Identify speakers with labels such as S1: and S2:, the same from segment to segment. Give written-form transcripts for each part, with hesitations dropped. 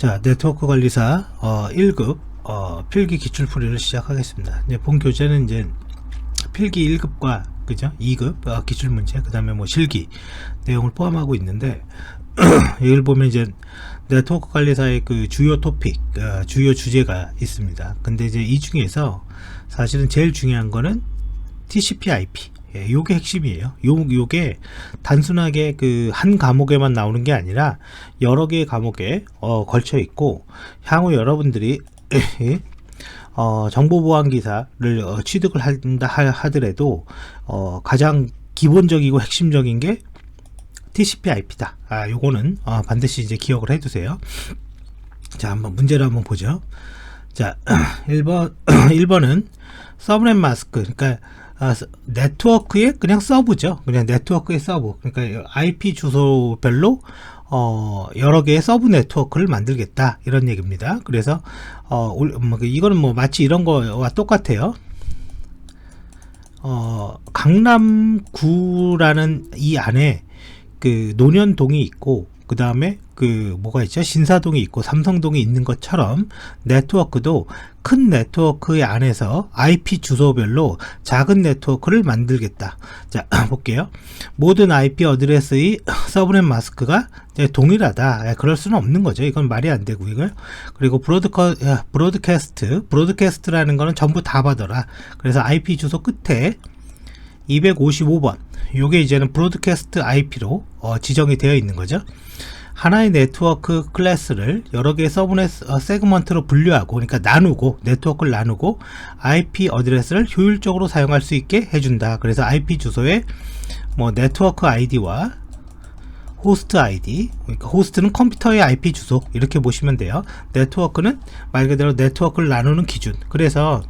S1: 자, 네트워크 관리사 1급 필기 기출풀이를 시작하겠습니다. 이제 본 교재는 이제 필기 1급과 그죠? 2급 기출문제, 그 다음에 뭐 실기 내용을 포함하고 있는데 여기를 보면 이제 네트워크 관리사의 그 주요 토픽, 주요 주제가 있습니다. 근데 이제 이 중에서 사실은 제일 중요한 거는 TCP/IP. 요게 핵심이에요. 요게 단순하게 그 한 과목에만 나오는 게 아니라 여러 개의 과목에 걸쳐 있고, 향후 여러분들이 정보보안기사를 취득을 한다 하더라도 가장 기본적이고 핵심적인 게 TCP/IP다. 요거는 반드시 이제 기억을 해두세요. 자, 한번 문제를 한번 보죠. 자, 1번은 서브넷 마스크, 그러니까 네트워크의 그냥 서브죠. 그냥 네트워크의 서브. 그러니까 IP 주소별로 여러 개의 서브 네트워크를 만들겠다, 이런 얘기입니다. 그래서 이거는 뭐 마치 이런 거와 똑같아요. 강남구라는 이 안에 그 논현동이 있고, 그 다음에 그 뭐가 있죠? 신사동이 있고 삼성동이 있는 것처럼 네트워크도 큰 네트워크의 안에서 IP 주소별로 작은 네트워크를 만들겠다. 자, 볼게요. 모든 IP 어드레스의 서브넷 마스크가 동일하다. 그럴 수는 없는 거죠. 이건 말이 안 되고, 이걸. 그리고 브로드캐스트라는 거는 전부 다 받아라. 그래서 IP 주소 끝에 255번, 요게 이제는 브로드캐스트 IP로 지정이 되어 있는 거죠. 하나의 네트워크 클래스를 여러 개의 서브넷 세그먼트로 분류하고, 그러니까 나누고, 네트워크를 나누고 IP 어드레스를 효율적으로 사용할 수 있게 해준다. 그래서 IP 주소에 뭐 네트워크 아이디와 호스트 아이디, 그러니까 호스트는 컴퓨터의 IP 주소, 이렇게 보시면 돼요. 네트워크는 말 그대로 네트워크를 나누는 기준. 그래서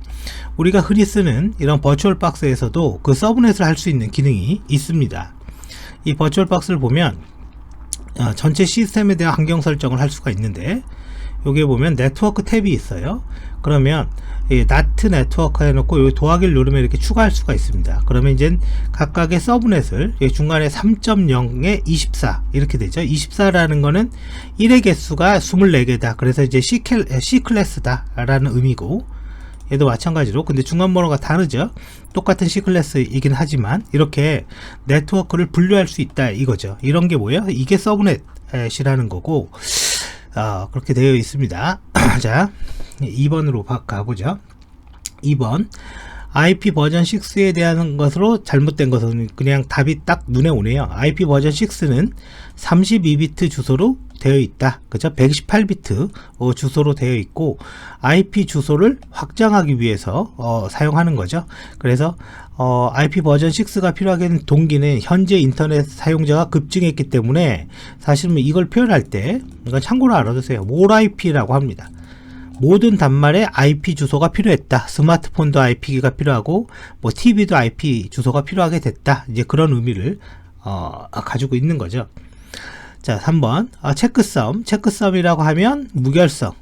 S1: 우리가 흔히 쓰는 이런 버추얼 박스에서도 그 서브넷을 할 수 있는 기능이 있습니다. 이 버추얼 박스를 보면 전체 시스템에 대한 환경 설정을 할 수가 있는데, 여기에 보면 네트워크 탭이 있어요. 그러면 이 NAT 네트워크 해놓고 여기 더하기를 누르면 이렇게 추가할 수가 있습니다. 그러면 이제 각각의 서브넷을 중간에 3.0에 24 이렇게 되죠. 24라는 거는 1의 개수가 24개다. 그래서 이제 C 클래스다 라는 의미고, 얘도 마찬가지로, 근데 중간 번호가 다르죠. 똑같은 C 클래스이긴 하지만 이렇게 네트워크를 분류할 수 있다, 이거죠. 이런 게 뭐예요? 이게 서브넷이라는 거고, 그렇게 되어 있습니다. 자, 2번으로 가보죠. 2번, IP 버전 6에 대한 것으로 잘못된 것은 그냥 답이 딱 눈에 오네요. IP 버전 6는 32비트 주소로 되어 있다. 그죠? 128비트 주소로 되어 있고, IP 주소를 확장하기 위해서 사용하는 거죠. 그래서 IP 버전 6가 필요하게 된 동기는 현재 인터넷 사용자가 급증했기 때문에, 사실은 이걸 표현할 때 이건 참고로 알아두세요. more IP라고 합니다. 모든 단말에 IP 주소가 필요했다. 스마트폰도 IP가 필요하고, 뭐 TV도 IP 주소가 필요하게 됐다. 이제 그런 의미를 가지고 있는 거죠. 자, 3번 체크썸이라고 하면 무결성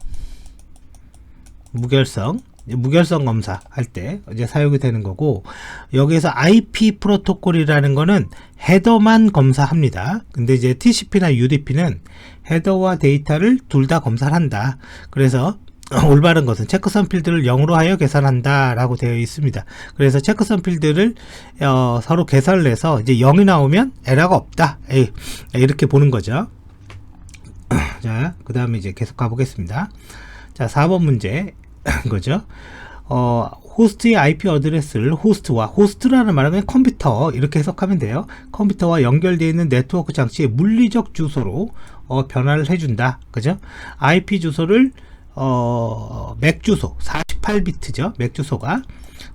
S1: 검사 할 때 이제 사용이 되는 거고, 여기에서 IP 프로토콜이라는 거는 헤더만 검사합니다. 근데 이제 TCP나 UDP는 헤더와 데이터를 둘 다 검사를 한다. 그래서 올바른 것은 체크썸 필드를 0으로 하여 계산한다 라고 되어 있습니다. 그래서 체크썸 필드를 서로 계산을 해서 이제 0이 나오면 에러가 없다, 이렇게 보는 거죠. 자, 그 다음에 이제 계속 가보겠습니다. 자, 4번 문제 거죠. 호스트의 IP 어드레스를 호스트라는 말은 그냥 컴퓨터, 이렇게 해석하면 돼요. 컴퓨터와 연결되어 있는 네트워크 장치의 물리적 주소로 변화를 해준다. 그죠? IP 주소를 맥 주소 48비트죠. 맥 주소가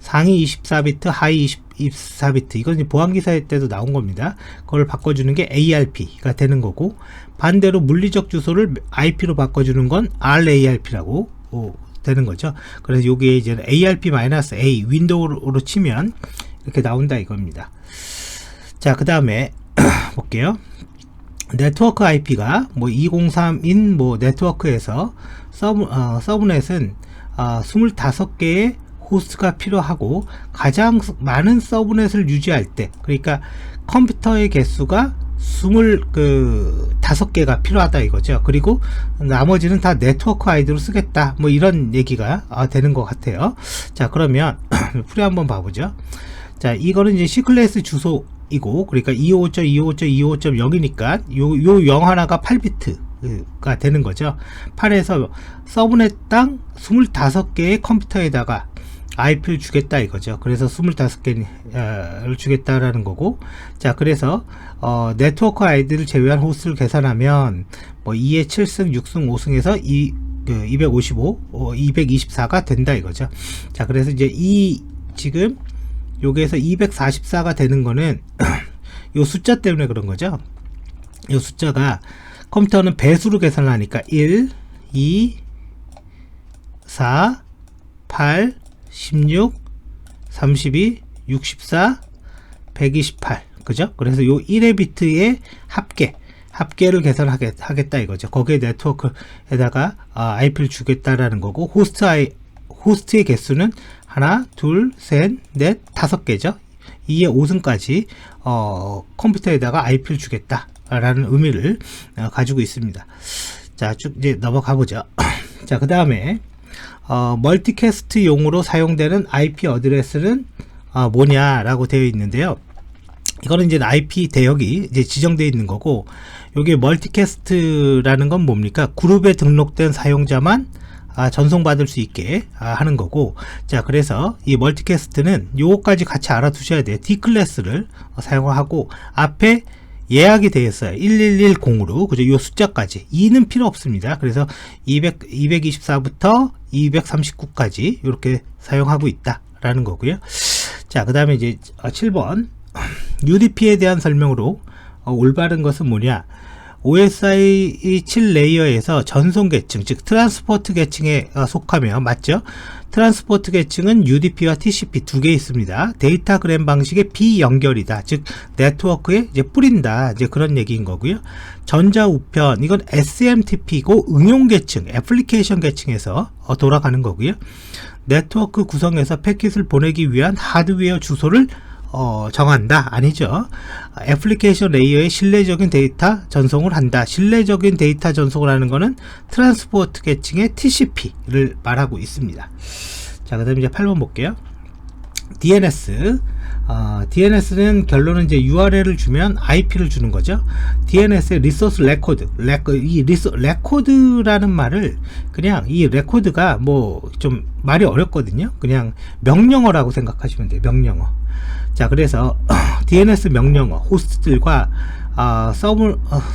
S1: 상위 24비트, 하위 24비트. 이건 이제 보안기사 때도 나온 겁니다. 그걸 바꿔주는 게 ARP가 되는 거고, 반대로 물리적 주소를 IP로 바꿔주는 건 RARP라고 되는 거죠. 그래서 여기에 이제 ARP-A 윈도우로 치면 이렇게 나온다, 이겁니다. 자, 그 다음에 볼게요. 네트워크 IP가 뭐 203인 뭐 네트워크에서 서브넷은 25개의 호스트가 필요하고, 가장 많은 서브넷을 유지할 때, 그러니까 컴퓨터의 개수가 25개가 필요하다 이거죠. 그리고 나머지는 다 네트워크 아이디로 쓰겠다, 뭐 이런 얘기가 되는 것 같아요. 자, 그러면 풀이 한번 봐보죠. 자, 이거는 이제 C클래스 주소이고, 그러니까 255.255.255.0이니까 요 0 하나가 8비트가 되는 거죠. 8에서 서브넷당 25개의 컴퓨터에다가 IP를 주겠다 이거죠. 그래서 25개를 주겠다라는 거고, 자, 그래서 네트워크 아이디를 제외한 호스트를 계산하면 뭐 2의 7승, 6승, 5승에서 255, 224가 된다 이거죠. 자, 그래서 이제 지금 여기에서 244가 되는 거는 요 숫자 때문에 그런 거죠. 요 숫자가 컴퓨터는 배수로 계산을 하니까 1, 2, 4, 8, 16, 32, 64, 128, 그죠? 그래서 요 1의 비트의 합계를 계산하겠다 이거죠. 거기에 네트워크에다가 IP를 주겠다라는 거고, 호스트의 개수는 하나, 둘, 셋, 넷, 5개죠. 2의 5승까지 컴퓨터에다가 IP를 주겠다라는 의미를 가지고 있습니다. 자, 쭉 이제 넘어가 보죠. 자, 그 다음에 멀티캐스트 용으로 사용되는 IP 어드레스는 뭐냐라고 되어 있는데요. 이거는 이제 IP 대역이 이제 지정되어 있는 거고, 여기 멀티캐스트라는 건 뭡니까? 그룹에 등록된 사용자만 전송받을 수 있게 하는 거고, 자, 그래서 이 멀티캐스트는 요거까지 같이 알아두셔야 돼요. D클래스를 사용하고, 앞에 예약이 되어 있어요. 1110으로, 그죠? 요 숫자까지. 2는 필요 없습니다. 그래서 224부터 239까지 이렇게 사용하고 있다라는 거고요. 자, 그 다음에 이제 7번. UDP에 대한 설명으로 올바른 것은 뭐냐? OSI 7레이어에서 전송 계층, 즉 트랜스포트 계층에 속하며, 맞죠? 트랜스포트 계층은 UDP와 TCP 두 개 있습니다. 데이터그램 방식의 비연결이다, 즉 네트워크에 이제 뿌린다, 이제 그런 얘기인 거고요. 전자우편, 이건 SMTP고 응용 계층, 애플리케이션 계층에서 돌아가는 거고요. 네트워크 구성에서 패킷을 보내기 위한 하드웨어 주소를 정한다, 아니죠. 애플리케이션 레이어의 신뢰적인 데이터 전송을 한다. 신뢰적인 데이터 전송을 하는 거는 트랜스포트 계층의 TCP를 말하고 있습니다. 자, 그 다음에 이제 8번 볼게요. DNS. DNS는 결론은 이제 URL을 주면 IP를 주는 거죠. DNS의 리소스 레코드. 레코드라는 말을, 그냥 이 레코드가 뭐 좀 말이 어렵거든요. 그냥 명령어라고 생각하시면 돼요. 명령어. 자, 그래서 DNS 명령어, 호스트들과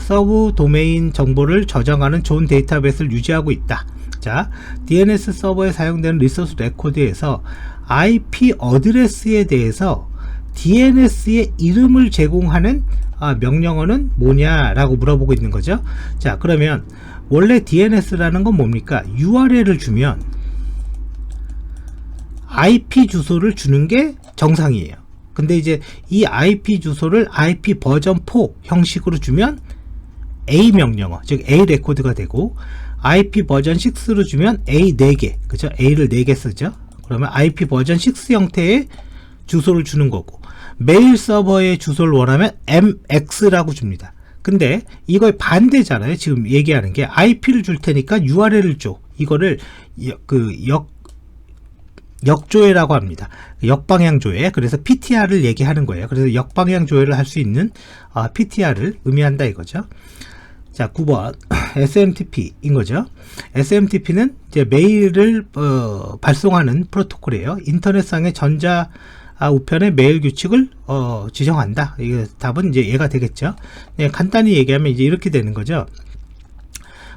S1: 서브 도메인 정보를 저장하는 좋은 데이터베이스를 유지하고 있다. 자, DNS 서버에 사용되는 리소스 레코드에서 IP 어드레스에 대해서 DNS의 이름을 제공하는 명령어는 뭐냐라고 물어보고 있는 거죠. 자, 그러면 원래 DNS라는 건 뭡니까? URL을 주면 IP 주소를 주는 게 정상이에요. 근데 이제 이 IP 주소를 IP 버전 4 형식으로 주면 A 명령어, 즉 A 레코드가 되고, IP 버전 6로 주면 A 4개, 그죠? A를 4개 쓰죠. 그러면 IP 버전 6 형태의 주소를 주는 거고, 메일 서버의 주소를 원하면 MX라고 줍니다. 근데 이거의 반대잖아요. 지금 얘기하는 게 IP를 줄 테니까 URL을 줘. 이거를 역조회라고 합니다. 역방향 조회. 그래서 PTR을 얘기하는 거예요. 그래서 역방향 조회를 할 수 있는 PTR을 의미한다 이거죠. 자, 9번 SMTP인 거죠. SMTP는 이제 메일을 발송하는 프로토콜이에요. 인터넷상의 전자 우편의 메일 규칙을 지정한다. 이게 답은 이제 얘가 되겠죠. 네, 간단히 얘기하면 이제 이렇게 되는 거죠.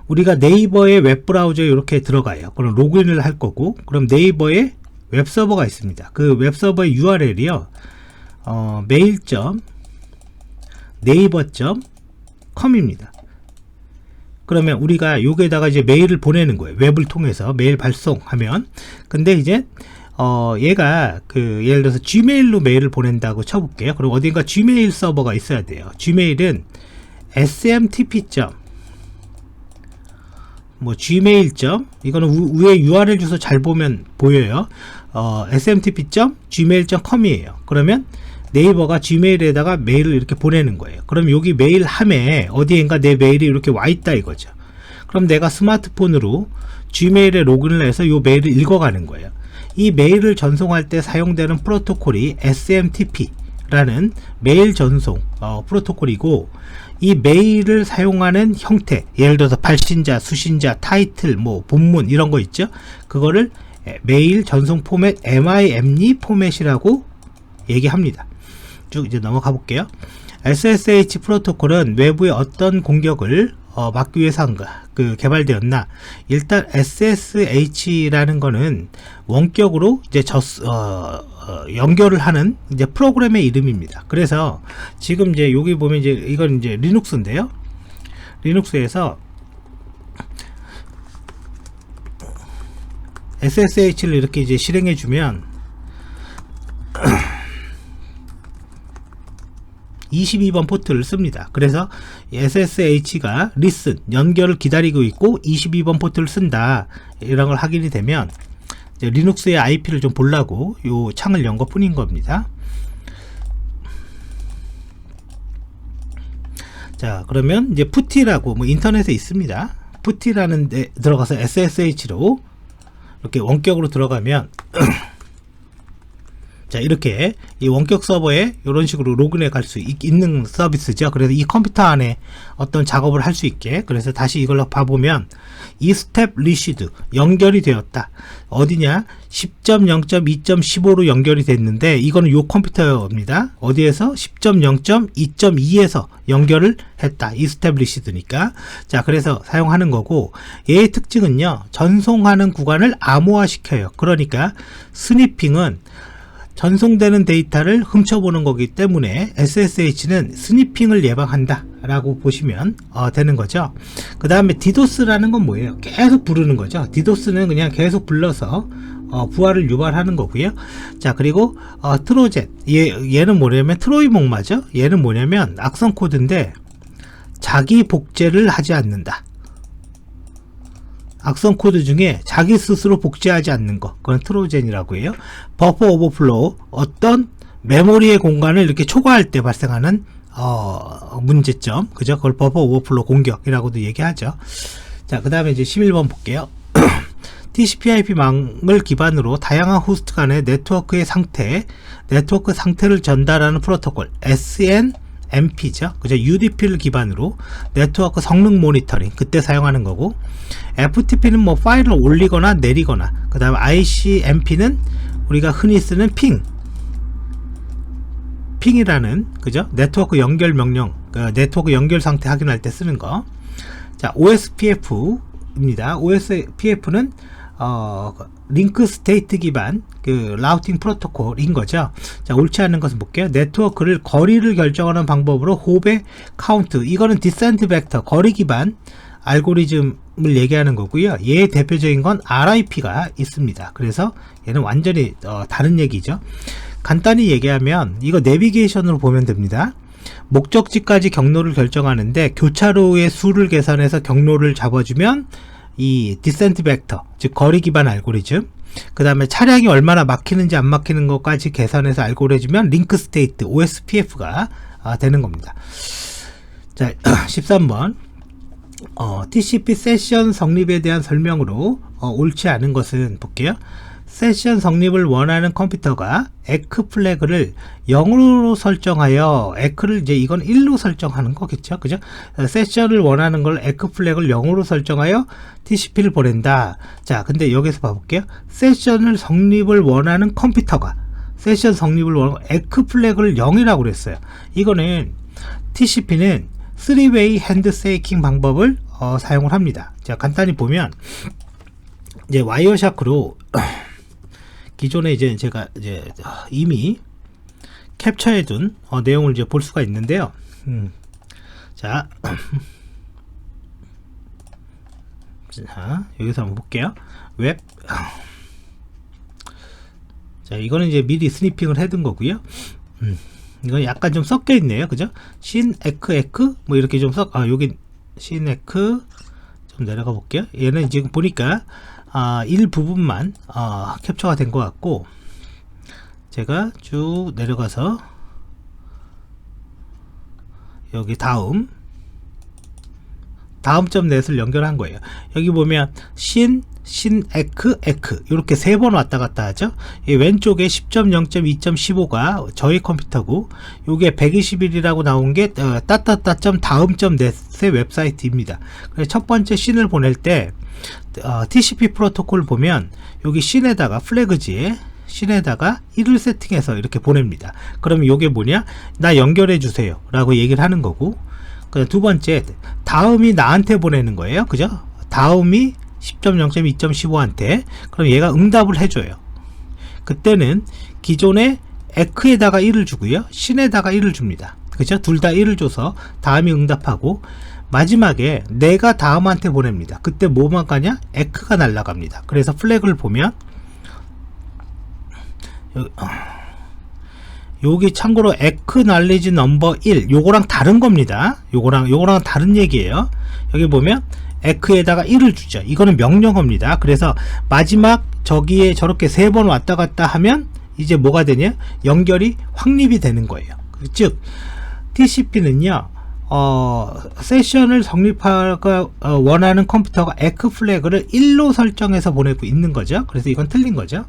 S1: 우리가 네이버의 웹브라우저에 이렇게 들어가요. 그럼 로그인을 할 거고, 그럼 네이버에 웹서버가 있습니다. 그 웹서버의 URL이요, mail.naver.com입니다. 그러면 우리가 여기에다가 이제 메일을 보내는 거예요. 웹을 통해서 메일 발송하면. 근데 이제 얘가 예를 들어서 gmail로 메일을 보낸다고 쳐볼게요. 그럼 어딘가 gmail 서버가 있어야 돼요. gmail은 smtp. gmail. 이거는 위에 URL 주소 잘 보면 보여요. smtp.gmail.com이에요. 그러면 네이버가 지메일에다가 메일을 이렇게 보내는 거예요. 그럼 여기 메일 함에 어디엔가 내 메일이 이렇게 와 있다 이거죠. 그럼 내가 스마트폰으로 지메일에 로그인을 해서 이 메일을 읽어가는 거예요. 이 메일을 전송할 때 사용되는 프로토콜이 SMTP라는 메일 전송 프로토콜이고, 이 메일을 사용하는 형태, 예를 들어서 발신자, 수신자, 타이틀, 뭐 본문 이런 거 있죠. 그거를 메일 전송 포맷 MIME 포맷이라고 얘기합니다. 쭉 이제 넘어가 볼게요. SSH 프로토콜은 외부의 어떤 공격을 막기 위해서 개발되었나? 일단 SSH라는 거는 원격으로 이제 연결을 하는 이제 프로그램의 이름입니다. 그래서 지금 이제 여기 보면 이제 이건 이제 리눅스인데요. 리눅스에서 SSH를 이렇게 이제 실행해 주면 22번 포트를 씁니다. 그래서 SSH가 listen, 연결을 기다리고 있고 22번 포트를 쓴다, 이런 걸 확인이 되면 이제 리눅스의 IP를 좀 보려고 요 창을 연 것 뿐인 겁니다. 자, 그러면 이제 푸티라고 뭐 인터넷에 있습니다. 푸티라는 데 들어가서 SSH로 이렇게 원격으로 들어가면 자, 이렇게 이 원격 서버에 이런 식으로 로그인해 갈 수 있는 서비스죠. 그래서 이 컴퓨터 안에 어떤 작업을 할 수 있게, 그래서 다시 이걸 봐보면 이 스텝 리시드 연결이 되었다. 어디냐? 10.0.2.15로 연결이 됐는데 이거는 요 컴퓨터입니다. 어디에서? 10.0.2.2에서 연결을 했다. 이 스텝 리시드니까. 자, 그래서 사용하는 거고, 얘의 특징은요, 전송하는 구간을 암호화 시켜요. 그러니까 스니핑은 전송되는 데이터를 훔쳐보는 거기 때문에 SSH는 스니핑을 예방한다 라고 보시면 되는 거죠. 그 다음에 디도스라는 건 뭐예요? 계속 부르는 거죠. 디도스는 그냥 계속 불러서 부하를 유발하는 거고요. 자, 그리고 트로젠, 얘는 뭐냐면 트로이 목마죠. 얘는 뭐냐면 악성 코드인데 자기 복제를 하지 않는다. 악성 코드 중에 자기 스스로 복제하지 않는 거, 그건 트로젠이라고 해요. 버퍼 오버플로우, 어떤 메모리의 공간을 이렇게 초과할 때 발생하는 문제점, 그죠? 그걸 버퍼 오버플로우 공격이라고도 얘기하죠. 자, 그 다음에 이제 11번 볼게요. TCP/IP망을 기반으로 다양한 호스트 간의 네트워크 상태를 전달하는 프로토콜 SNMP죠. 그죠? UDP를 기반으로 네트워크 성능 모니터링, 그때 사용하는 거고, FTP는 뭐 파일을 올리거나 내리거나, 그 다음에 ICMP는 우리가 흔히 쓰는 핑이라는, 그죠? 네트워크 연결 명령, 네트워크 연결 상태 확인할 때 쓰는 거. 자, OSPF입니다. OSPF는 링크 스테이트 기반 라우팅 프로토콜인 거죠. 자, 옳지 않은 것은 볼게요. 네트워크를 거리를 결정하는 방법으로 홉의 카운트, 이거는 디센트 벡터 거리 기반 알고리즘을 얘기하는 거고요. 얘의 대표적인 건 RIP가 있습니다. 그래서 얘는 완전히 다른 얘기죠. 간단히 얘기하면 이거 내비게이션으로 보면 됩니다. 목적지까지 경로를 결정하는데 교차로의 수를 계산해서 경로를 잡아주면 이 디센트 벡터, 즉 거리 기반 알고리즘, 그 다음에 차량이 얼마나 막히는지 안 막히는 것까지 계산해서 알고 해주면 링크 스테이트 OSPF가 되는 겁니다. 자, 13번 TCP 세션 성립에 대한 설명으로 옳지 않은 것은 볼게요. 세션 성립을 원하는 컴퓨터가 에크 플래그를 0으로 설정하여, 에크를 이제 이건 1로 설정하는 거겠죠. 그죠? 세션을 원하는 걸 에크 플래그를 0으로 설정하여 TCP를 보낸다. 자, 근데 여기서 봐볼게요. 세션을 성립을 원하는 컴퓨터가 세션 성립을 원하는 에크 플래그를 0이라고 그랬어요. 이거는 TCP는 3웨이 핸드세이킹 방법을 사용을 합니다. 자, 간단히 보면 이제 와이어샤크로 기존에 이제 제가 이제 이미 캡처해둔 내용을 이제 볼 수가 있는데요. 자, 자, 여기서 한번 볼게요. 웹. 자, 이거는 이제 미리 스니핑을 해둔 거고요. 이건 약간 좀 섞여 있네요. 그죠? 에크 뭐 이렇게 좀 여기 에크 좀 내려가 볼게요. 얘는 지금 보니까 일부분만 캡처가 된 것 같고, 제가 쭉 내려가서 여기 다음점 넷을 연결한 거예요. 여기 보면 에크 이렇게 3번 왔다 갔다 하죠. 이 왼쪽에 10.0.2.15가 저희 컴퓨터고, 요게 121이라고 나온 게 다음점 넷의 웹사이트입니다. 그래서 첫 번째 씬을 보낼 때 TCP 프로토콜 보면 여기 씬에다가 플래그지에 씬에다가 1을 세팅해서 이렇게 보냅니다. 그러면 요게 뭐냐, 나 연결해 주세요 라고 얘기를 하는 거고, 두 번째 다음이 나한테 보내는 거예요. 그죠? 다음이 10.0.2.15한테, 그럼 얘가 응답을 해줘요. 그때는 기존의 에크에다가 1을 주고요, 씬에다가 1을 줍니다. 그죠? 둘 다 1을 줘서 다음이 응답하고, 마지막에 내가 다음한테 보냅니다. 그때 뭐만 가냐? 에크가 날아갑니다. 그래서 플래그를 보면 여기 참고로 acknowledge number 1 요거랑 다른 겁니다. 요거랑 다른 얘기예요. 여기 보면 eck에다가 1을 주죠. 이거는 명령어입니다. 그래서 마지막 저기에 저렇게 3번 왔다 갔다 하면 이제 뭐가 되냐, 연결이 확립이 되는 거예요. 즉 TCP는요 세션을 성립하고 원하는 컴퓨터가 eck 플래그를 1로 설정해서 보내고 있는 거죠. 그래서 이건 틀린 거죠.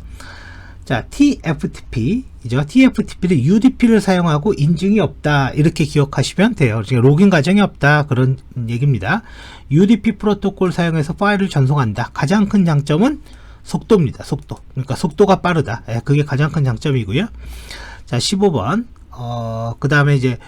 S1: 자, TFTP이죠. TFTP는 UDP를 사용하고 인증이 없다, 이렇게 기억하시면 돼요. 로깅 과정이 없다, 그런 얘기입니다. UDP 프로토콜 사용해서 파일을 전송한다. 가장 큰 장점은 속도입니다. 속도. 그러니까 속도가 빠르다. 그게 가장 큰 장점이고요. 자, 15번. 그 다음에 이제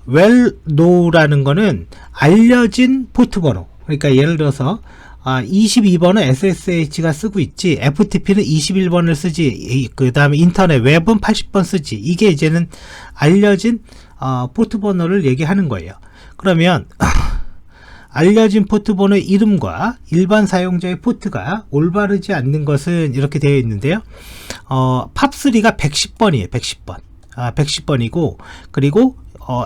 S1: well know라는 거는 알려진 포트 번호. 그러니까 예를 들어서 22번은 SSH가 쓰고 있지, FTP는 21번을 쓰지, 그 다음에 인터넷 웹은 80번 쓰지. 이게 이제는 알려진 포트 번호를 얘기하는 거예요. 그러면 알려진 포트 번호의 이름과 일반 사용자의 포트가 올바르지 않는 것은 이렇게 되어 있는데요. 팝3가 110번이에요. 110번. 110번이고, 그리고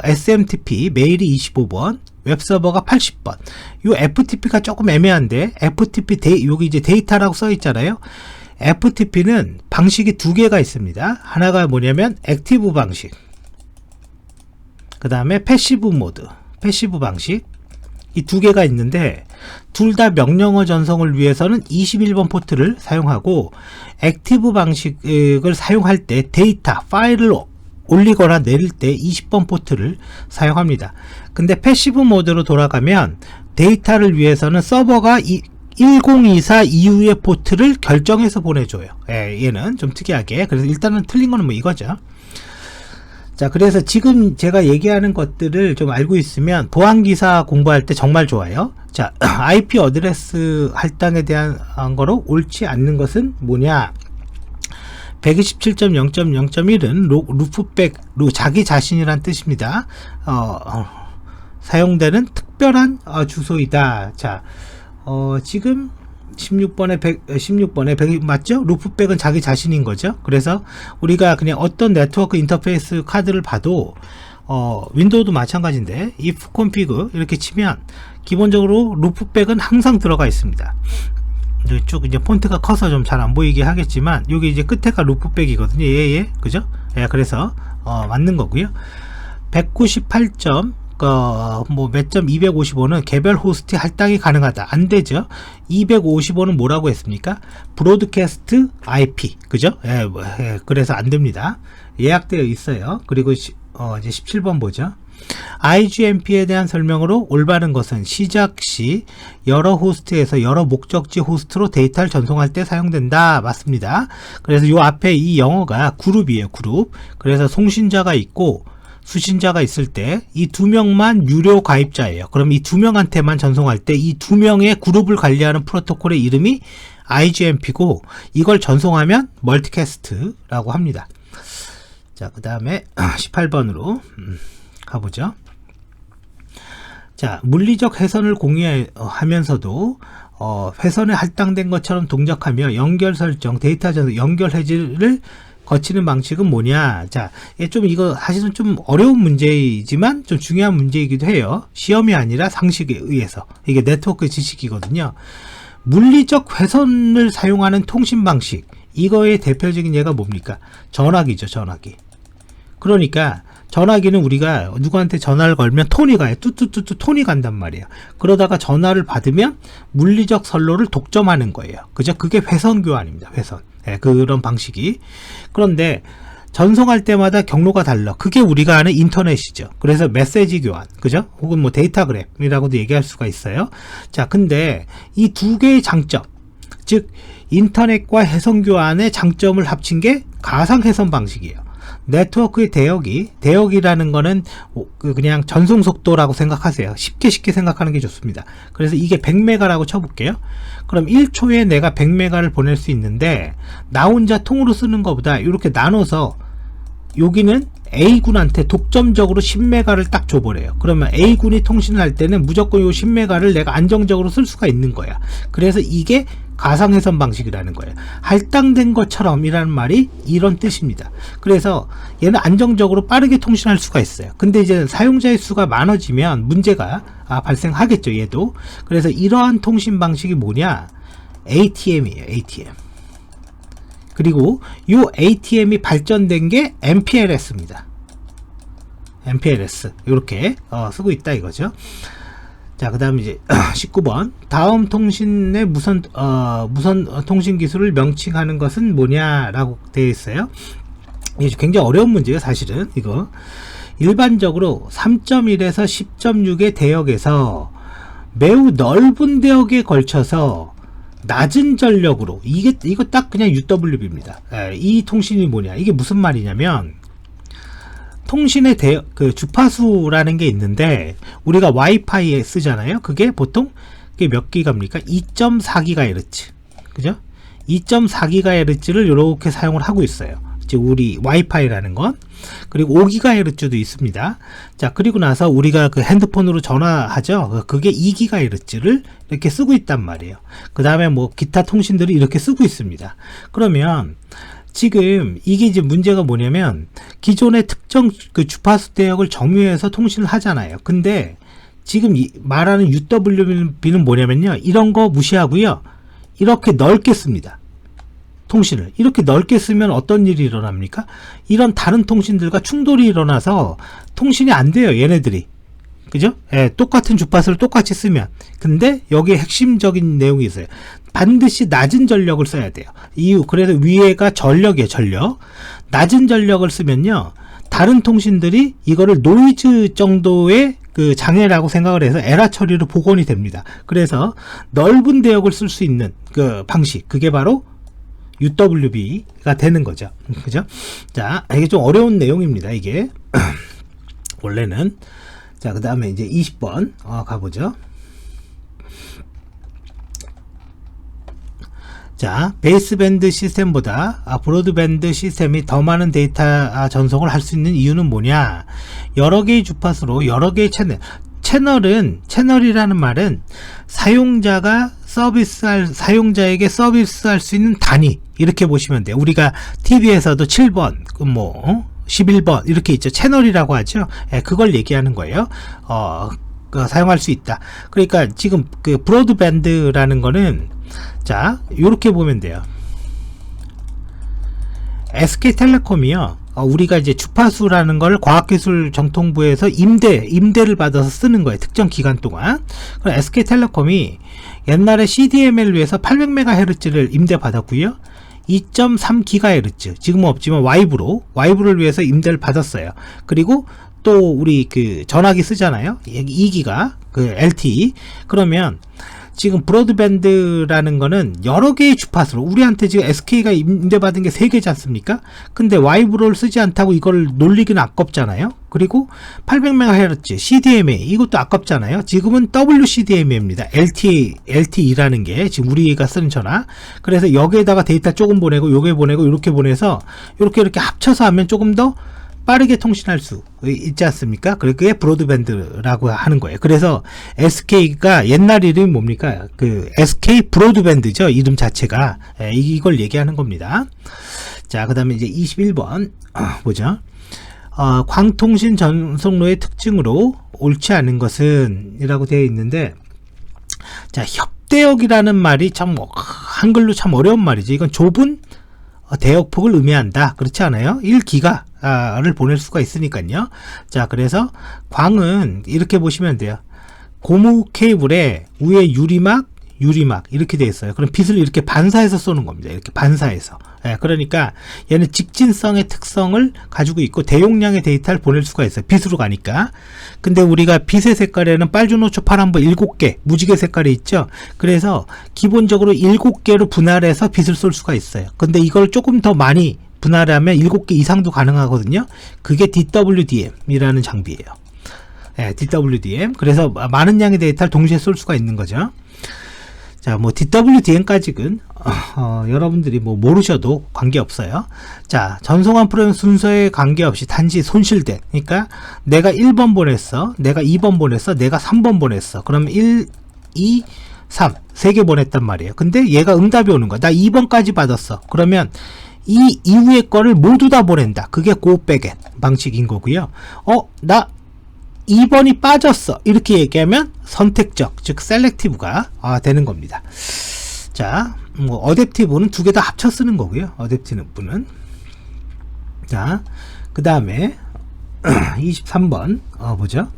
S1: SMTP 메일이 25번, 웹서버가 80번. 요 FTP가 조금 애매한데, FTP 여기 이제 데이터라고 써 있잖아요. FTP는 방식이 2개가 있습니다. 하나가 뭐냐면 액티브 방식, 그 다음에 패시브 방식. 이 2개가 있는데, 둘 다 명령어 전송을 위해서는 21번 포트를 사용하고, 액티브 방식을 사용할 때 데이터 파일을 올리거나 내릴 때 20번 포트를 사용합니다. 근데 패시브 모드로 돌아가면 데이터를 위해서는 서버가 1024 이후의 포트를 결정해서 보내줘요. 얘는 좀 특이하게. 그래서 일단은 틀린 거는 뭐 이거죠. 자, 그래서 지금 제가 얘기하는 것들을 좀 알고 있으면 보안기사 공부할 때 정말 좋아요. 자, IP 어드레스 할당에 대한 거로 옳지 않는 것은 뭐냐, 127.0.0.1은 루프백, 자기 자신이란 뜻입니다. 사용되는 특별한 주소이다. 자, 지금 16번에 100 맞죠? 루프백은 자기 자신인 거죠. 그래서 우리가 그냥 어떤 네트워크 인터페이스 카드를 봐도 윈도우도 마찬가지인데 if config 이렇게 치면 기본적으로 루프백은 항상 들어가 있습니다. 쭉 이제 폰트가 커서 좀 잘 안 보이게 하겠지만 여기 이제 끝에가 루프백이거든요. 그죠? 그래서 맞는 거고요. 198점 몇 점 255는 개별 호스트 할당이 가능하다. 안 되죠. 255는 뭐라고 했습니까? 브로드캐스트 IP. 그죠? 그래서 안 됩니다. 예약되어 있어요. 그리고 이제 17번 보죠. IGMP에 대한 설명으로 올바른 것은 시작 시 여러 호스트에서 여러 목적지 호스트로 데이터를 전송할 때 사용된다. 맞습니다. 그래서 요 앞에 이 영어가 그룹이에요. 그룹. 그래서 송신자가 있고 수신자가 있을 때 이 2명만 유료 가입자예요. 그럼 이 2명한테만 전송할 때 이 2명의 그룹을 관리하는 프로토콜의 이름이 IGMP고, 이걸 전송하면 멀티캐스트라고 합니다. 자, 그 다음에 18번으로 가보죠. 자, 물리적 회선을 공유하면서도 회선에 할당된 것처럼 동작하며 연결 설정, 데이터 전송, 연결 해지를 거치는 방식은 뭐냐. 자, 이거 사실은 좀 어려운 문제이지만 좀 중요한 문제이기도 해요. 시험이 아니라 상식에 의해서. 이게 네트워크 지식이거든요. 물리적 회선을 사용하는 통신 방식, 이거의 대표적인 예가 뭡니까? 전화기죠. 전화기. 그러니까 전화기는 우리가 누구한테 전화를 걸면 톤이 가요. 뚜뚜뚜뚜 톤이 간단 말이에요. 그러다가 전화를 받으면 물리적 선로를 독점하는 거예요. 그죠? 그게 회선 교환입니다. 회선. 예, 그런 방식이. 그런데 전송할 때마다 경로가 달라. 그게 우리가 아는 인터넷이죠. 그래서 메시지 교환, 그죠? 혹은 뭐 데이터그램이라고도 얘기할 수가 있어요. 자, 근데 이 두 개의 장점, 즉 인터넷과 해선 교환의 장점을 합친 게 가상 해선 방식이에요. 네트워크의 대역이라는 거는 그냥 전송 속도라고 생각하세요. 쉽게 생각하는 게 좋습니다. 그래서 이게 100메가라고 쳐볼게요. 그럼 1초에 내가 100메가를 보낼 수 있는데 나 혼자 통으로 쓰는 것보다 이렇게 나눠서 여기는 A군한테 독점적으로 10메가를 딱 줘버려요. 그러면 A군이 통신을 할 때는 무조건 요 10메가를 내가 안정적으로 쓸 수가 있는 거야. 그래서 이게 가상해선 방식이라는 거예요. 할당된 것처럼 이라는 말이 이런 뜻입니다. 그래서 얘는 안정적으로 빠르게 통신할 수가 있어요. 근데 이제 사용자의 수가 많아지면 문제가 발생하겠죠, 얘도. 그래서 이러한 통신 방식이 뭐냐? ATM이에요, ATM. 그리고 이 ATM이 발전된 게 MPLS입니다. MPLS 이렇게 쓰고 있다 이거죠. 자, 그 다음에 이제 19번 다음 통신의 무선 통신 기술을 명칭하는 것은 뭐냐라고 되어 있어요. 이게 굉장히 어려운 문제예요, 사실은. 이거 일반적으로 3.1에서 10.6의 대역에서 매우 넓은 대역에 걸쳐서 낮은 전력으로 이거 딱 그냥 UWB입니다. 이 통신이 뭐냐, 이게 무슨 말이냐면 통신의 주파수라는 게 있는데 우리가 와이파이에 쓰잖아요. 그게 보통 몇 기가입니까? 2.4GHz, 그죠? 2.4GHz를 이렇게 사용을 하고 있어요. 즉 우리 와이파이라는 건. 그리고 5GHz도 있습니다. 자, 그리고 나서 우리가 그 핸드폰으로 전화하죠. 그게 2GHz를 이렇게 쓰고 있단 말이에요. 그 다음에 뭐 기타 통신들이 이렇게 쓰고 있습니다. 그러면 지금 이게 이제 문제가 뭐냐면 기존의 특정 그 주파수 대역을 점유해서 통신을 하잖아요. 근데 지금 말하는 UWB는 뭐냐면요, 이런 거 무시하고요, 이렇게 넓게 씁니다. 통신을 이렇게 넓게 쓰면 어떤 일이 일어납니까? 이런 다른 통신들과 충돌이 일어나서 통신이 안 돼요, 얘네들이. 그죠? 예, 똑같은 주파수를 똑같이 쓰면. 근데 여기에 핵심적인 내용이 있어요. 반드시 낮은 전력을 써야 돼요. 그래서 위에가 전력이에요, 전력. 낮은 전력을 쓰면요, 다른 통신들이 이거를 노이즈 정도의 그 장애라고 생각을 해서 에러 처리로 복원이 됩니다. 그래서 넓은 대역을 쓸 수 있는 그 방식, 그게 바로 UWB가 되는 거죠. 그죠? 자, 이게 좀 어려운 내용입니다, 이게. 원래는. 자, 그 다음에 이제 20번 가보죠. 자, 베이스밴드 시스템보다 브로드밴드 시스템이 더 많은 데이터 전송을 할 수 있는 이유는 뭐냐? 여러 개의 주파수로 여러 개의 채널이라는 말은 사용자에게 서비스할 수 있는 단위, 이렇게 보시면 돼요. 우리가 TV에서도 7번, 11번 이렇게 있죠. 채널이라고 하죠. 그걸 얘기하는 거예요. 사용할 수 있다. 그러니까 지금 그 브로드밴드라는 거는, 자, 요렇게 보면 돼요. SK텔레콤이요, 우리가 이제 주파수라는 걸 과학기술정통부에서 임대를 받아서 쓰는 거예요. 특정 기간 동안. 그럼 SK텔레콤이 옛날에 CDMA를 위해서 800MHz를 임대받았고요. 2.3GHz, 지금은 없지만 와이브를 위해서 임대를 받았어요. 그리고 또 우리 그 전화기 쓰잖아요. 2기가 그 LTE. 그러면 지금 브로드밴드라는 거는 여러 개의 주파수로, 우리한테 지금 SK가 임대받은 게 3개지 않습니까? 근데 와이브를 쓰지 않다고 이걸 놀리기는 아깝잖아요. 그리고 800MHz CDMA, 이것도 아깝잖아요. 지금은 WCDMA입니다. LTE라는 게 지금 우리가 쓰는 전화. 그래서 여기에다가 데이터 조금 보내고 요게 보내고 이렇게 보내서 이렇게 합쳐서 하면 조금 더 빠르게 통신할 수 있지 않습니까? 그게 브로드밴드라고 하는 거예요. 그래서 SK가 옛날 이름이 뭡니까? 그 SK 브로드밴드죠, 이름 자체가. 이걸 얘기하는 겁니다. 자, 그 다음에 이제 21번 보죠. 광통신 전송로의 특징으로 옳지 않은 것은 이라고 되어 있는데, 자, 협대역이라는 말이 참 한글로 참 어려운 말이죠. 이건 좁은 대역폭을 의미한다. 그렇지 않아요? 1기가 를 보낼 수가 있으니까요. 자, 그래서 광은 이렇게 보시면 돼요. 고무 케이블에 위에 유리막 이렇게 돼 있어요. 그럼 빛을 이렇게 반사해서 쏘는 겁니다. 이렇게 반사해서. 예, 그러니까 얘는 직진성의 특성을 가지고 있고 대용량의 데이터를 보낼 수가 있어요. 빛으로 가니까. 근데 우리가 빛의 색깔에는 빨주노초 파란불 7개 무지개 색깔이 있죠. 그래서 기본적으로 7개로 분할해서 빛을 쏠 수가 있어요. 근데 이걸 조금 더 많이 분할하면 7개 이상도 가능하거든요. 그게 DWDM이라는 장비예요. 예, DWDM. 그래서 많은 양의 데이터를 동시에 쏠 수가 있는 거죠. 자, 뭐 DWDM까지는 여러분들이 뭐 모르셔도 관계없어요. 자, 전송한 프로그램 순서에 관계없이 단지 손실된, 그러니까 내가 1번 보냈어, 내가 2번 보냈어, 내가 3번 보냈어. 그럼 1, 2, 3 3개 보냈단 말이에요. 근데 얘가 응답이 오는 거야. 나 2번까지 받았어. 그러면 이 이후의 거를 모두 다 보낸다. 그게 고백엔 방식인 거고요. 나 2번이 빠졌어. 이렇게 얘기하면 선택적, 즉 셀렉티브가 되는 겁니다. 자, 뭐 어댑티브는 두 개 다 합쳐 쓰는 거고요. 어댑티브는. 자, 그 다음에 23번 보죠.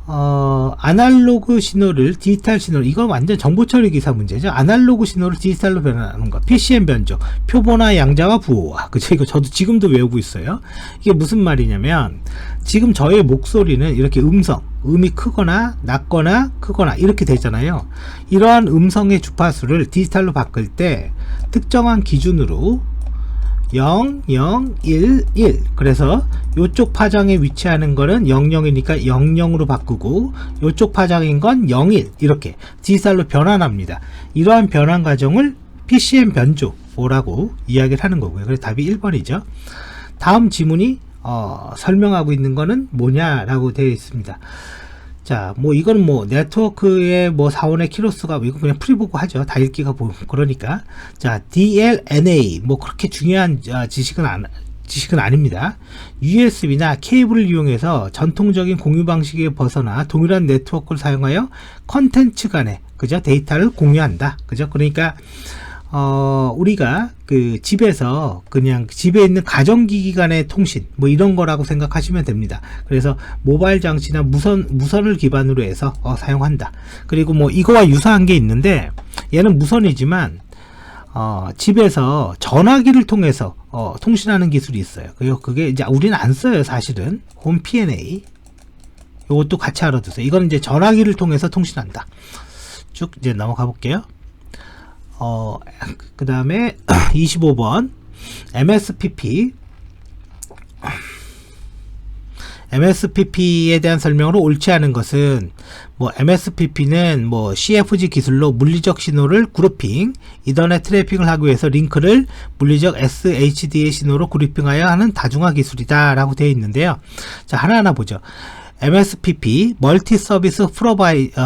S1: 아날로그 신호를 디지털 신호로, 이건 완전 정보 처리 기사 문제죠. 아날로그 신호를 디지털로 변환하는 것. PCM 변조, 표본화 양자와 부호화. 그죠? 이거 저도 지금도 외우고 있어요. 이게 무슨 말이냐면, 지금 저의 목소리는 이렇게 음이 크거나 낮거나 크거나 이렇게 되잖아요. 이러한 음성의 주파수를 디지털로 바꿀 때 특정한 기준으로 0, 0, 1, 1. 그래서 요쪽 파장에 위치하는 거는 0, 0이니까 0, 0으로 바꾸고 요쪽 파장인 건 0, 1 이렇게 디지털로 변환합니다. 이러한 변환 과정을 PCM 변조라고 이야기를 하는 거고요. 그래서 답이 1번이죠. 다음 지문이 설명하고 있는 거는 뭐냐라고 되어 있습니다. 자, 뭐 이건 뭐 네트워크의 뭐 사원의 키로수가 이거 그냥 프리보고 하죠. 다 읽기가 그러니까. 자, DLNA 뭐 그렇게 중요한 지식은 아닙니다. USB나 케이블을 이용해서 전통적인 공유 방식에 벗어나 동일한 네트워크를 사용하여 컨텐츠 간의 그죠? 데이터를 공유한다. 그죠? 그러니까 우리가 그 집에서 그냥 집에 있는 가전기기 간의 통신 뭐 이런 거라고 생각하시면 됩니다. 그래서 모바일 장치나 무선을 기반으로 해서 사용한다. 그리고 뭐 이거와 유사한 게 있는데 얘는 무선이지만 집에서 전화기를 통해서 통신하는 기술이 있어요. 그게 이제 우리는 안 써요. 사실은 홈 P&A 이것도 같이 알아두세요. 이거는 이제 전화기를 통해서 통신한다. 쭉 이제 넘어가 볼게요. 그 다음에 25번 MSPP에 대한 설명으로 옳지 않은 것은 뭐 MSPP는 뭐 CFG 기술로 물리적 신호를 그룹핑, 이더넷 트래픽을 하기 위해서 링크를 물리적 SHD의 신호로 그룹핑하여 하는 다중화 기술이다 라고 되어 있는데요. 자, 하나하나 보죠. MSPP 멀티 서비스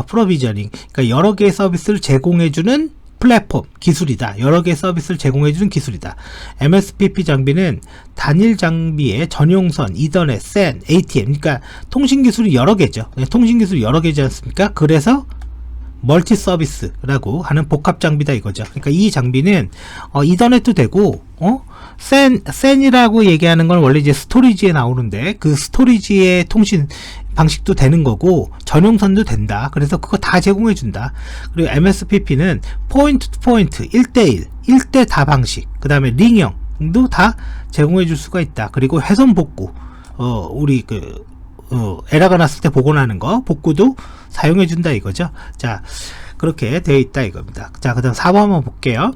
S1: 프로비저닝, 그러니까 여러 개의 서비스를 제공해주는 플랫폼 기술이다. 여러 개의 서비스를 제공해주는 기술이다. MSPP 장비는 단일 장비의 전용선, 이더넷, SAN, ATM, 그러니까 통신 기술이 여러 개죠. 통신 기술이 여러 개지 않습니까? 그래서 멀티 서비스라고 하는 복합 장비다 이거죠. 그러니까 이 장비는 이더넷도 되고 SAN이라고 얘기하는 건 원래 이제 스토리지에 나오는데 그 스토리지의 통신 방식도 되는 거고 전용선도 된다. 그래서 그거 다 제공해 준다. 그리고 MSPP는 포인트 투 포인트 1대1 1대4 방식, 그 다음에 링형도 다 제공해 줄 수가 있다. 그리고 회선 복구, 우리 에러가 났을 때 복원하는 거 복구도 사용해 준다 이거죠. 자, 그렇게 되어 있다 이겁니다. 자, 그 다음 4번 한번 볼게요.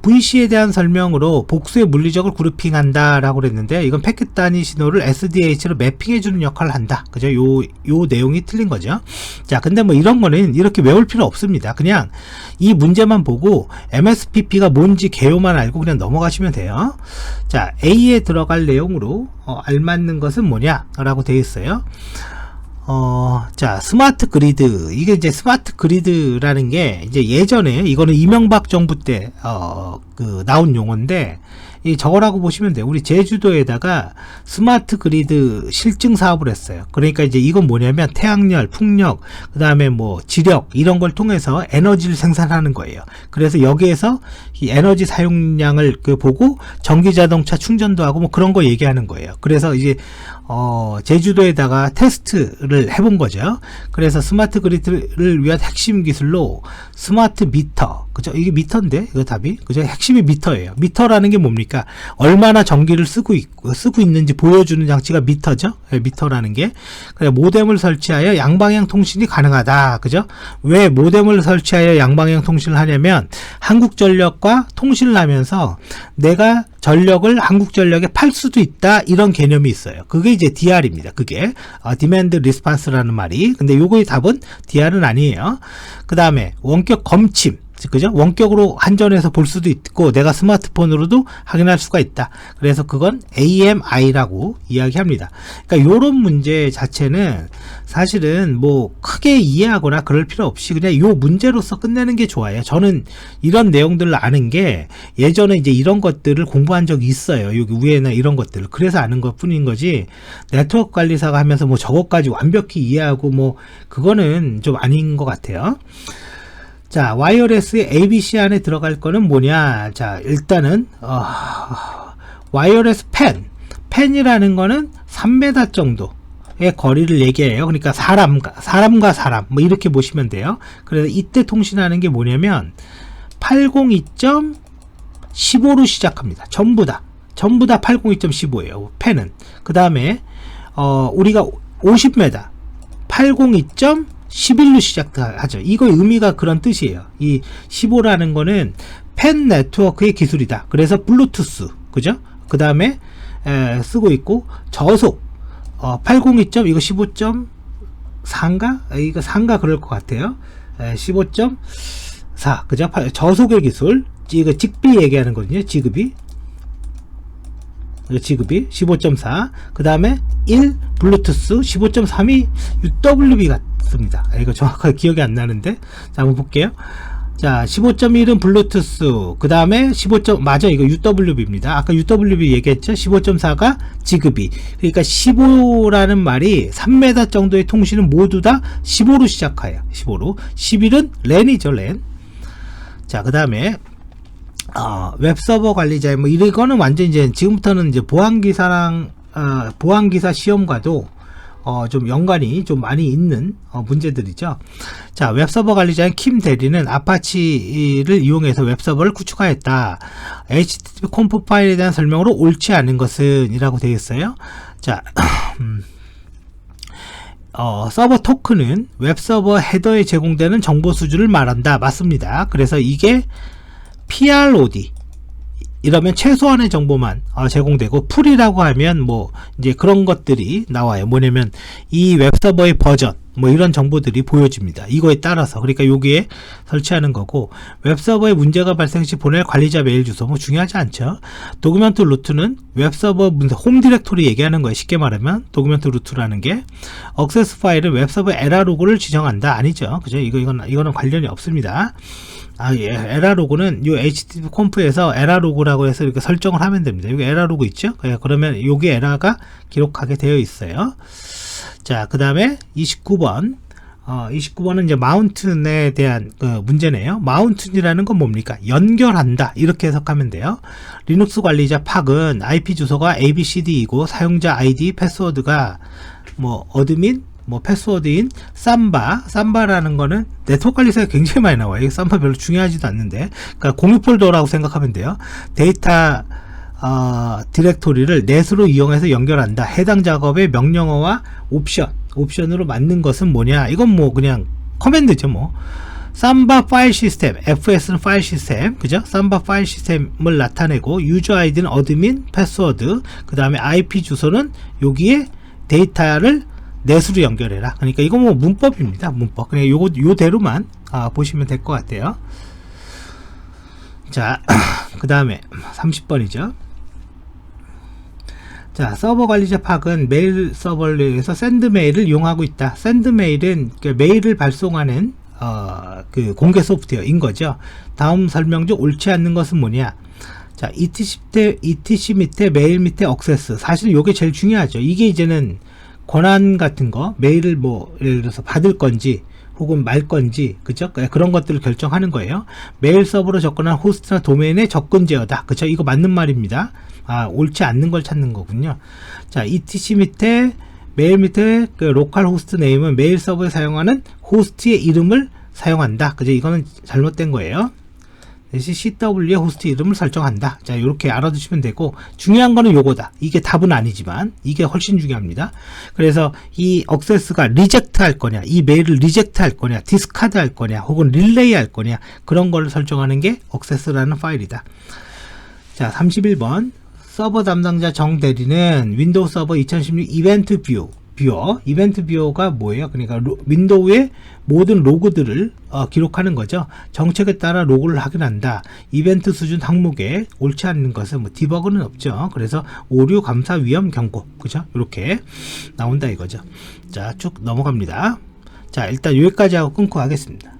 S1: VC에 대한 설명으로 복수의 물리적을 그룹핑한다 라고 그랬는데 이건 패킷 단위 신호를 SDH로 매핑해주는 역할을 한다. 그죠? 요 내용이 틀린 거죠. 자, 근데 뭐 이런 거는 이렇게 외울 필요 없습니다. 그냥 이 문제만 보고 MSPP가 뭔지 개요만 알고 그냥 넘어가시면 돼요. 자, A에 들어갈 내용으로 알맞는 것은 뭐냐 라고 되어 있어요. 자, 스마트 그리드. 이게 이제 스마트 그리드라는 게 이제 예전에 이거는 이명박 정부 때 나온 용어인데 저거라고 보시면 돼요. 우리 제주도에다가 스마트 그리드 실증 사업을 했어요. 그러니까 이제 이건 뭐냐면 태양열, 풍력, 그 다음에 뭐 지력 이런 걸 통해서 에너지를 생산하는 거예요. 그래서 여기에서 이 에너지 사용량을 보고 전기 자동차 충전도 하고 뭐 그런 거 얘기하는 거예요. 그래서 이제 제주도에다가 테스트를 해본 거죠. 그래서 스마트 그리드를 위한 핵심 기술로 스마트 미터, 그죠? 이게 미터인데, 이거 답이, 그죠? 핵심이 미터예요. 미터라는 게 뭡니까? 얼마나 전기를 쓰고 있는지 보여주는 장치가 미터죠? 네, 미터라는 게. 그래, 모뎀을 설치하여 양방향 통신이 가능하다. 그죠? 왜 모뎀을 설치하여 양방향 통신을 하냐면, 한국전력과 통신을 하면서 내가 전력을 한국전력에 팔 수도 있다, 이런 개념이 있어요. 그게 이제 DR입니다. 그게 디맨드 리스판스라는 말이. 근데 요거의 답은 DR은 아니에요. 그 다음에 원격 검침, 그죠? 원격으로 한전에서 볼 수도 있고 내가 스마트폰으로도 확인할 수가 있다. 그래서 그건 AMI라고 이야기합니다. 그러니까 요런 문제 자체는 사실은 뭐 크게 이해하거나 그럴 필요 없이 그냥 요 문제로서 끝내는 게 좋아요. 저는 이런 내용들을 아는 게 예전에 이제 이런 것들을 공부한 적이 있어요. 여기 위에나 이런 것들을. 그래서 아는 것 뿐인 거지, 네트워크 관리사가 하면서 뭐 저것까지 완벽히 이해하고 뭐 그거는 좀 아닌 것 같아요. 자, 와이어레스의 ABC 안에 들어갈 거는 뭐냐? 자, 일단은 와이어레스 펜이라는 거는 3m 정도의 거리를 얘기해요. 그러니까 사람과 사람 뭐 이렇게 보시면 돼요. 그래서 이때 통신하는 게 뭐냐면 802.15로 시작합니다. 전부 다 802.15예요. 펜은. 그 다음에 우리가 50m 802.11로 시작하죠. 이거의 의미가 그런 뜻이에요. 이 15라는 거는 펜 네트워크의 기술이다. 그래서 블루투스, 그죠? 그 다음에 쓰고 있고, 저속 802. 이거 15.4인가? 이거 4인가 그럴 것 같아요. 15.4, 그죠? 저속의 기술. 이거 직비 얘기하는 거거든요. 지급이 15.4. 그 다음에 1 블루투스 15.3이 UWB 같습니다. 이거 정확하게 기억이 안 나는데, 자 한번 볼게요. 자, 15.1은 블루투스, 그 다음에 15. 맞아, 이거 UWB입니다. 아까 UWB 얘기했죠. 15.4가 지급이. 그러니까 15라는 말이 3m 정도의 통신은 모두 다 15로 시작해요. 15로. 11은 랜이죠, 랜. 자, 그 다음에 웹서버 관리자, 뭐 이거는 완전 이제 지금부터는 이제 보안기사 시험과도 좀 연관이 좀 많이 있는 문제들이죠. 자, 웹서버 관리자인 킴 대리는 아파치를 이용해서 웹서버를 구축하였다. HTTP 콤프 파일에 대한 설명으로 옳지 않은 것은 이라고 되어 있어요. 자, 서버 토큰은 웹서버 헤더에 제공되는 정보 수준을 말한다. 맞습니다. 그래서 이게 PROD 이러면 최소한의 정보만 제공되고, 풀이라고 하면 뭐 이제 그런 것들이 나와요. 뭐냐면 이 웹서버의 버전 뭐 이런 정보들이 보여집니다. 이거에 따라서. 그러니까 여기에 설치하는 거고, 웹서버에 문제가 발생 시 보낼 관리자 메일 주소 뭐 중요하지 않죠. 도큐멘트 루트는 웹서버 홈 디렉토리 얘기하는 거예요. 쉽게 말하면 도큐멘트 루트라는 게. 액세스 파일은 웹서버 에러 로그를 지정한다. 아니죠. 그죠? 이거는 관련이 없습니다. 예, 에러 로그는 요 HTTP 콤프에서 에러 로그라고 해서 이렇게 설정을 하면 됩니다. 여기 에러 로그 있죠? 그러면 여기 에러가 기록하게 되어 있어요. 자, 그 다음에 29번. 29번은 이제 마운튼에 대한 문제네요. 마운튼이라는 건 뭡니까? 연결한다. 이렇게 해석하면 돼요. 리눅스 관리자 팍은 IP 주소가 ABCD이고 사용자 아이디, 패스워드가 뭐 어드민, 뭐 패스워드인 삼바라는 거는 네트워크 관리사가 굉장히 많이 나와요. 삼바 별로 중요하지도 않는데, 그러니까 공유 폴더라고 생각하면 돼요. 데이터 디렉토리를 넷으로 이용해서 연결한다. 해당 작업의 명령어와 옵션으로 맞는 것은 뭐냐? 이건 뭐 그냥 커맨드죠. 뭐 삼바 파일 시스템, FS는 파일 시스템, 그죠? 삼바 파일 시스템을 나타내고, 유저 아이디는 어드민, 패스워드, 그 다음에 IP 주소는 여기에 데이터를 넷으로 연결해라. 그러니까 이거 뭐 문법입니다. 문법. 그냥 요대로만 보시면 될 것 같아요. 자, 그 다음에 30번이죠. 자, 서버 관리자 팍은 메일 서버를 위해서 샌드 메일을 이용하고 있다. 샌드 메일은 메일을 발송하는 그 공개 소프트웨어인 거죠. 다음 설명 중 옳지 않는 것은 뭐냐? 자, etc 밑에 메일 밑에 액세스. 사실 요게 제일 중요하죠. 이게 이제는 권한 같은 거, 메일을 뭐 예를 들어서 받을 건지 혹은 말 건지, 그죠? 그런 것들을 결정하는 거예요. 메일 서버로 접근한 호스트나 도메인의 접근 제어다. 그죠? 이거 맞는 말입니다. 아, 옳지 않는 걸 찾는 거군요. 자, etc 밑에 메일 밑에 그 로컬 호스트 네임은 메일 서버에 사용하는 호스트의 이름을 사용한다. 그죠? 이거는 잘못된 거예요. 대신 CW의 호스트 이름을 설정한다. 자, 이렇게 알아두시면 되고, 중요한 거는 요거다. 이게 답은 아니지만 이게 훨씬 중요합니다. 그래서 이 액세스가 리젝트 할 거냐, 이 메일을 리젝트 할 거냐, 디스카드 할 거냐, 혹은 릴레이 할 거냐, 그런 걸 설정하는 게 액세스라는 파일이다. 자, 31번 서버 담당자 정 대리는 윈도우 서버 2016 이벤트 뷰어, 이벤트 뷰어가 뭐예요? 그러니까 윈도우의 모든 로그들을 기록하는 거죠. 정책에 따라 로그를 확인한다. 이벤트 수준 항목에 옳지 않는 것은 뭐 디버그는 없죠. 그래서 오류 감사 위험 경고, 그죠? 이렇게 나온다 이거죠. 자, 쭉 넘어갑니다. 자, 일단 여기까지 하고 끊고 하겠습니다.